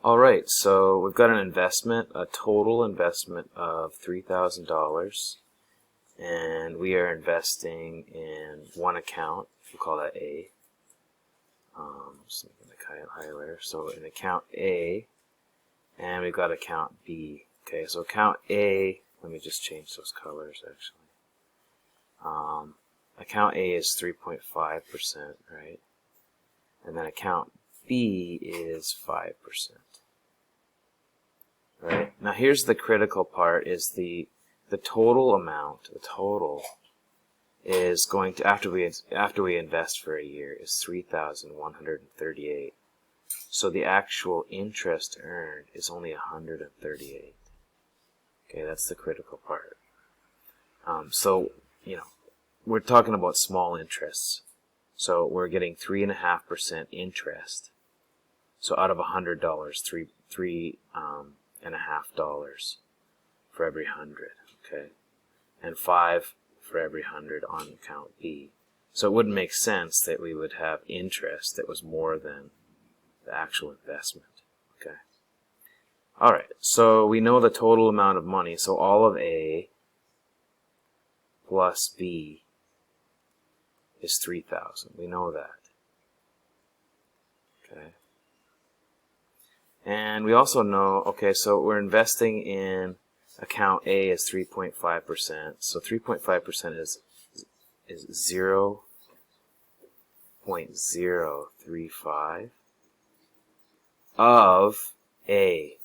All right, so we've got an investment, a total investment of $3,000, and we are investing in one account. We'll call that A. Just making the highlighter. So in account A, and we've got account B. Okay, so account A, let me just change those colors actually. Account A is 3.5%, right? And then account B is 5%. Right? Now here's the critical part, is the total amount, the total is going to, after we invest for a year, is 3,138. So the actual interest earned is only 138. Okay, that's the critical part. So, you know, we're talking about small interests. So we're getting 3.5% interest. So out of $100, $3.50 for every 100. Okay, and 5 for every 100 on account B. So it wouldn't make sense that we would have interest that was more than the actual investment. Okay. All right. So we know the total amount of money. So all of A plus B is 3,000. We know that. Okay. And we also know, okay, so we're investing in account A is 3.5%. So 3.5% is 0.035 of A.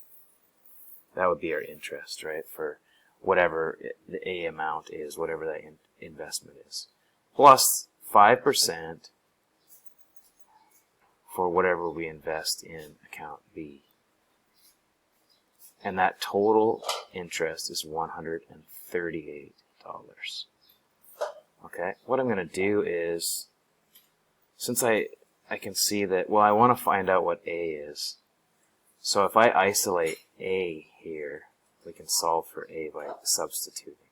That would be our interest, right? For whatever the A amount is, whatever that investment is. Plus 5% for whatever we invest in account B. And that total interest is $138. Okay, what I'm going to do is, since I can see that, well, I want to find out what A is. So if I isolate A here, we can solve for A by substituting.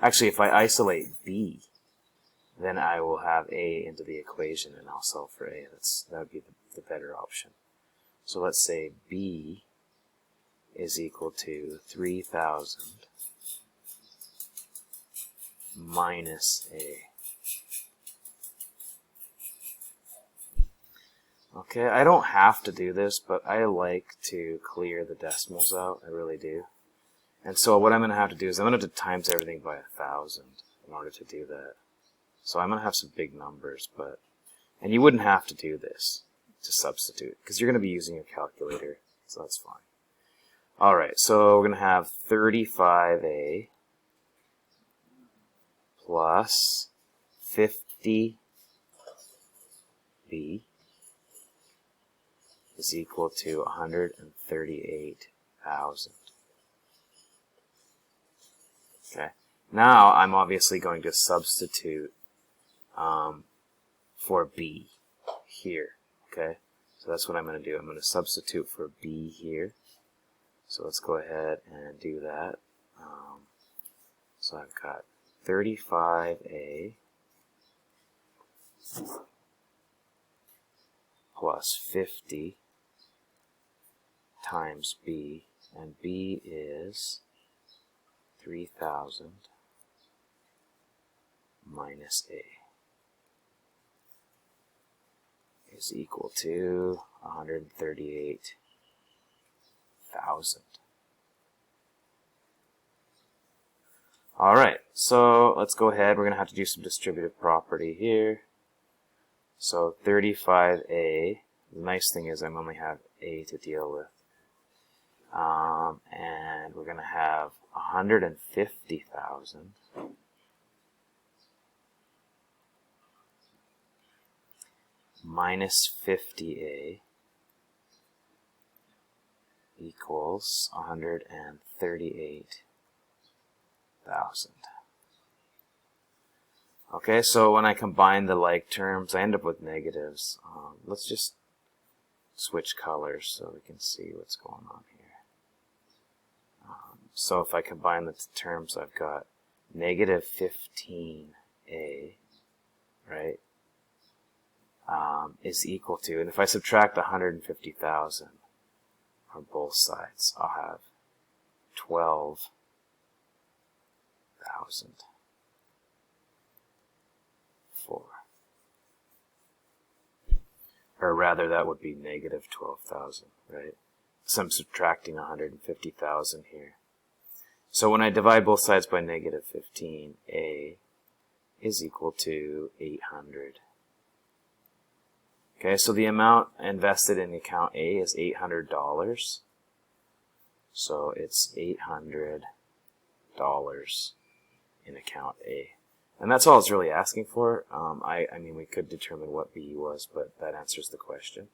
Actually, if I isolate B, then I will have A into the equation and I'll solve for A. That would be the better option. So let's say B is equal to 3,000 minus A. Okay, I don't have to do this, but I like to clear the decimals out. I really do. And so what I'm going to have to do is I'm going to have to times everything by 1,000 in order to do that. So I'm going to have some big numbers, and you wouldn't have to do this to substitute because you're going to be using your calculator, so that's fine. Alright, so we're going to have 35A plus 50B is equal to 138,000. Okay, now I'm obviously going to substitute for B here. Okay, so that's what I'm going to do. I'm going to substitute for B here. So let's go ahead and do that. So I've got 35A plus 50 times B, and B is 3,000 minus A is equal to 138,000. Alright, so let's go ahead. We're going to have to do some distributive property here. So 35A, the nice thing is I only have A to deal with. And we're going to have 150,000 minus 50A equals 138,000. Okay, so when I combine the like terms, I end up with negatives. Let's just switch colors so we can see what's going on here. So if I combine the terms, I've got negative 15A, right, is equal to, and if I subtract 150,000, or both sides, I'll have 12,000 for, or rather that would be negative 12,000, right? So I'm subtracting 150,000 here. So when I divide both sides by negative 15, A is equal to 800. Okay, so the amount invested in account A is $800. So it's $800 in account A. And that's all it's really asking for. I mean, we could determine what B was, but that answers the question.